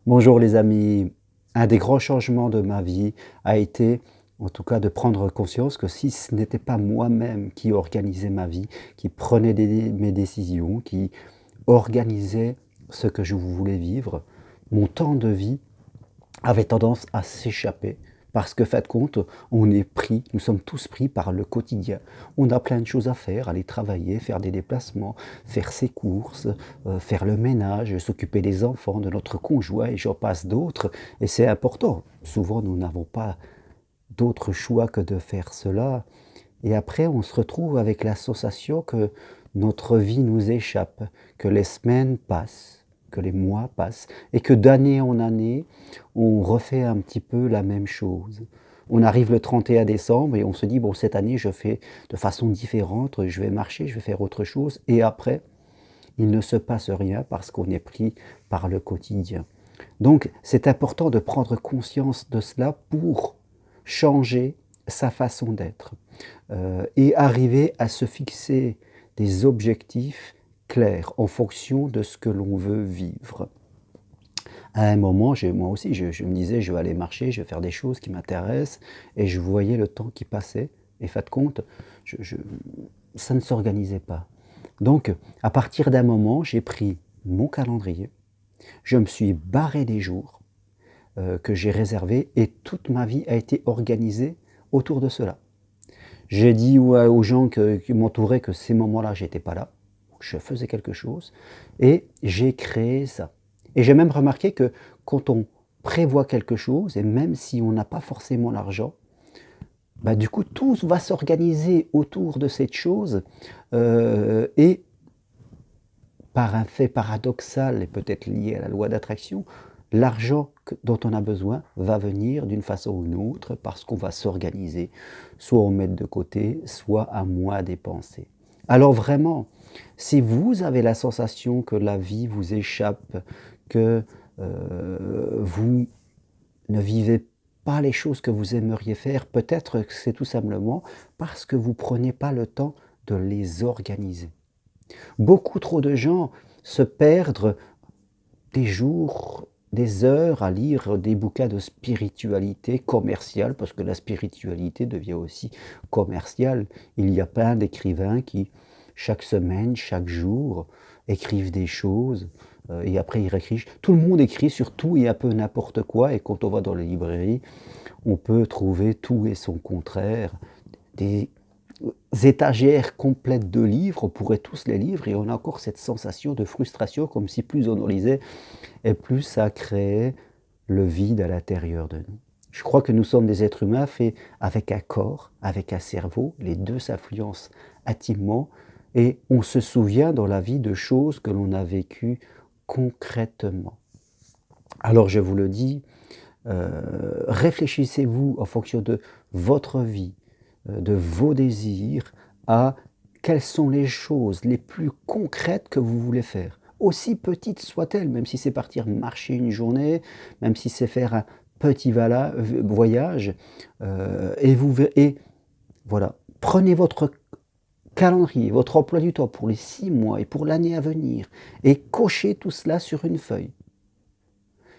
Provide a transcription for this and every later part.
Bonjour les amis. Un des grands changements de ma vie a été, en tout cas, de prendre conscience que si ce n'était pas moi-même qui organisais ma vie, qui prenait mes décisions, qui organisait ce que je voulais vivre, mon temps de vie avait tendance à s'échapper. Parce que, fait de compte, on est pris, nous sommes tous pris par le quotidien. On a plein de choses à faire, aller travailler, faire des déplacements, faire ses courses, faire le ménage, s'occuper des enfants, de notre conjoint, et j'en passe d'autres. Et c'est important. Souvent, nous n'avons pas d'autre choix que de faire cela. Et après, on se retrouve avec la sensation que notre vie nous échappe, que les semaines passent, que les mois passent, et que d'année en année, on refait un petit peu la même chose. On arrive le 31 décembre et on se dit, bon, cette année, je fais de façon différente, je vais marcher, je vais faire autre chose. Et après, il ne se passe rien parce qu'on est pris par le quotidien. Donc, c'est important de prendre conscience de cela pour changer sa façon d'être et arriver à se fixer des objectifs clairs en fonction de ce que l'on veut vivre. À un moment, moi aussi, je me disais, je vais aller marcher, je vais faire des choses qui m'intéressent, et je voyais le temps qui passait, et fait de compte, ça ne s'organisait pas. Donc, à partir d'un moment, j'ai pris mon calendrier, je me suis barré des jours que j'ai réservés, et toute ma vie a été organisée autour de cela. J'ai dit aux gens qui m'entouraient que ces moments-là, j'étais pas là, je faisais quelque chose, et j'ai créé ça. Et j'ai même remarqué que quand on prévoit quelque chose, et même si on n'a pas forcément l'argent, bah, du coup, tout va s'organiser autour de cette chose, et par un fait paradoxal et peut-être lié à la loi d'attraction, l'argent dont on a besoin va venir d'une façon ou d'une autre parce qu'on va s'organiser, soit on met de côté, soit à moins dépenser. Alors vraiment, si vous avez la sensation que la vie vous échappe, que vous ne vivez pas les choses que vous aimeriez faire, peut-être que c'est tout simplement parce que vous ne prenez pas le temps de les organiser. Beaucoup trop de gens se perdent des jours, des heures à lire des bouquins de spiritualité commerciale, parce que la spiritualité devient aussi commerciale. Il y a plein d'écrivains qui, chaque semaine, chaque jour, écrivent des choses, et après ils réécrivent. Tout le monde écrit sur tout et un peu n'importe quoi, et quand on va dans les librairies, on peut trouver tout et son contraire, des étagères complètes de livres, on pourrait tous les lire, et on a encore cette sensation de frustration, comme si plus on en lisait, et plus ça créait le vide à l'intérieur de nous. Je crois que nous sommes des êtres humains faits avec un corps, avec un cerveau, les deux s'influencent intimement, et on se souvient dans la vie de choses que l'on a vécues concrètement. Alors je vous le dis, réfléchissez-vous en fonction de votre vie, de vos désirs, à quelles sont les choses les plus concrètes que vous voulez faire. Aussi petites soient-elles, même si c'est partir marcher une journée, même si c'est faire un petit voyage, et voilà, prenez votre calendrier, votre emploi du temps pour les 6 mois et pour l'année à venir, et cochez tout cela sur une feuille.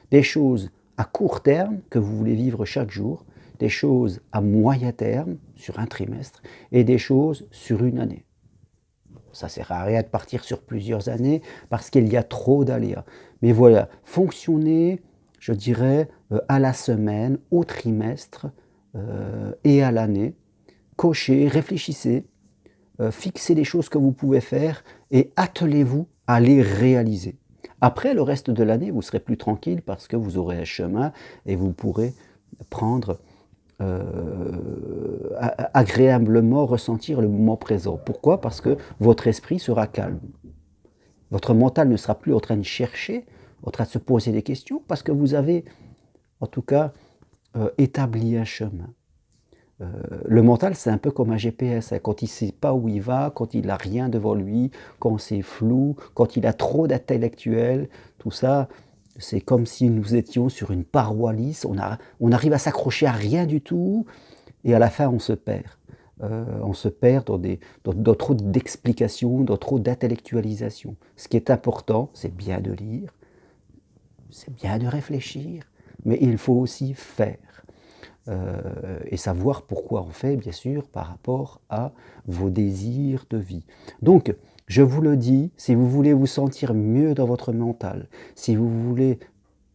Des choses à court terme que vous voulez vivre chaque jour, des choses à moyen terme sur un trimestre et des choses sur une année. Ça ne sert à rien de partir sur plusieurs années parce qu'il y a trop d'aléas. Mais voilà, fonctionnez, je dirais, à la semaine, au trimestre et à l'année. Cochez, réfléchissez, fixez les choses que vous pouvez faire et attelez-vous à les réaliser. Après, le reste de l'année, vous serez plus tranquille parce que vous aurez un chemin et vous pourrez prendre agréablement ressentir le moment présent. Pourquoi? Parce que votre esprit sera calme. Votre mental ne sera plus en train de chercher, en train de se poser des questions, parce que vous avez, en tout cas, établi un chemin. Le mental, c'est un peu comme un GPS, hein. Quand il ne sait pas où il va, quand il n'a rien devant lui, quand c'est flou, quand il a trop d'intellectuels, tout ça, c'est comme si nous étions sur une paroi lisse, on arrive à s'accrocher à rien du tout, et à la fin on se perd. On se perd dans trop d'explications, dans trop d'intellectualisation. Ce qui est important, c'est bien de lire, c'est bien de réfléchir, mais il faut aussi faire. Et savoir pourquoi on fait, bien sûr, par rapport à vos désirs de vie. Donc, je vous le dis, si vous voulez vous sentir mieux dans votre mental, si vous voulez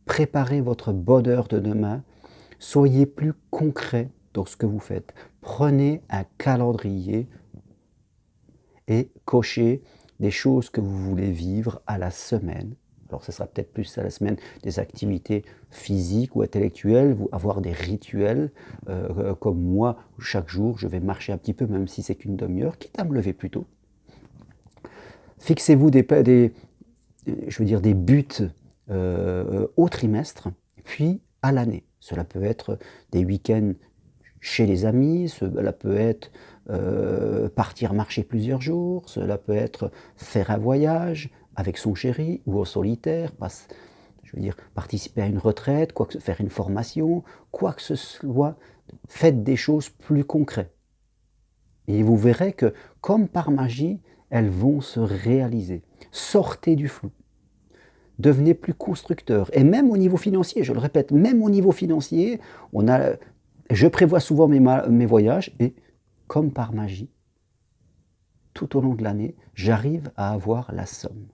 préparer votre bonheur de demain, soyez plus concret dans ce que vous faites. Prenez un calendrier et cochez des choses que vous voulez vivre à la semaine. Alors, ce sera peut-être plus à la semaine des activités physiques ou intellectuelles, ou avoir des rituels, comme moi, chaque jour, je vais marcher un petit peu, même si c'est qu'une demi-heure, quitte à me lever plus tôt. Fixez-vous je veux dire, des buts au trimestre, puis à l'année. Cela peut être des week-ends chez les amis, cela peut être partir marcher plusieurs jours, cela peut être faire un voyage avec son chéri ou en solitaire, je veux dire, participer à une retraite, faire une formation, quoi que ce soit, faites des choses plus concrètes. Et vous verrez que, comme par magie, elles vont se réaliser. Sortez du flou. Devenez plus constructeur. Et même au niveau financier, je le répète, même au niveau financier, je prévois souvent mes voyages et, comme par magie, tout au long de l'année, j'arrive à avoir la somme.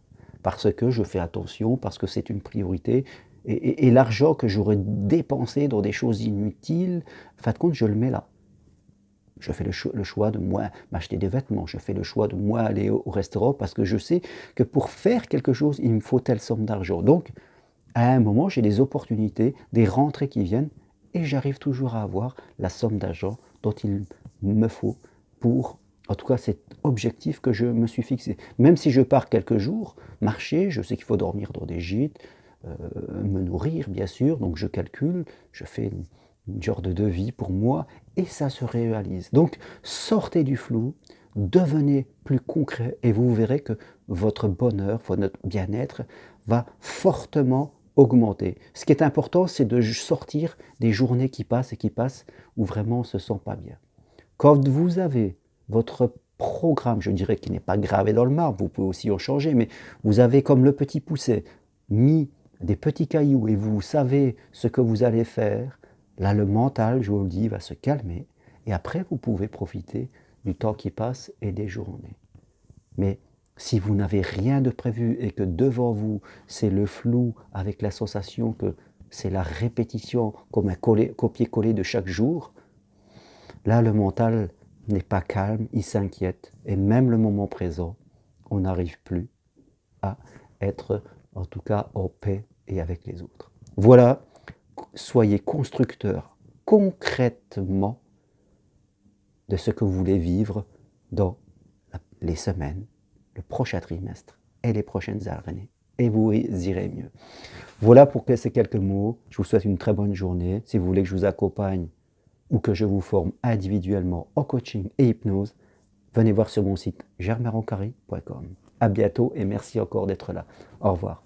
Parce que je fais attention, parce que c'est une priorité. Et l'argent que j'aurais dépensé dans des choses inutiles, en fin de compte, je le mets là. Je fais le choix de moins m'acheter des vêtements, je fais le choix de moins aller au restaurant parce que je sais que pour faire quelque chose, il me faut telle somme d'argent. Donc, à un moment, j'ai des opportunités, des rentrées qui viennent et j'arrive toujours à avoir la somme d'argent dont il me faut pour, en tout cas, cet objectif que je me suis fixé. Même si je pars quelques jours, marcher, je sais qu'il faut dormir dans des gîtes, me nourrir, bien sûr, donc je calcule, je fais une genre de devis pour moi, et ça se réalise. Donc, sortez du flou, devenez plus concret, et vous verrez que votre bonheur, votre bien-être va fortement augmenter. Ce qui est important, c'est de sortir des journées qui passent et qui passent où vraiment on ne se sent pas bien. Quand vous avez votre programme, je dirais qui n'est pas gravé dans le marbre, vous pouvez aussi en changer, mais vous avez comme le petit poucet mis des petits cailloux et vous savez ce que vous allez faire, là, le mental, je vous le dis, va se calmer. Et après, vous pouvez profiter du temps qui passe et des journées. Mais si vous n'avez rien de prévu et que devant vous, c'est le flou avec la sensation que c'est la répétition comme un copier-coller de chaque jour, là, le mental n'est pas calme, il s'inquiète. Et même le moment présent, on n'arrive plus à être, en tout cas, en paix et avec les autres. Voilà. Soyez constructeur concrètement de ce que vous voulez vivre dans les semaines, le prochain trimestre et les prochaines années. Et vous irez mieux. Voilà pour ces quelques mots. Je vous souhaite une très bonne journée. Si vous voulez que je vous accompagne ou que je vous forme individuellement en coaching et hypnose, venez voir sur mon site germainroncari.com. À bientôt et merci encore d'être là. Au revoir.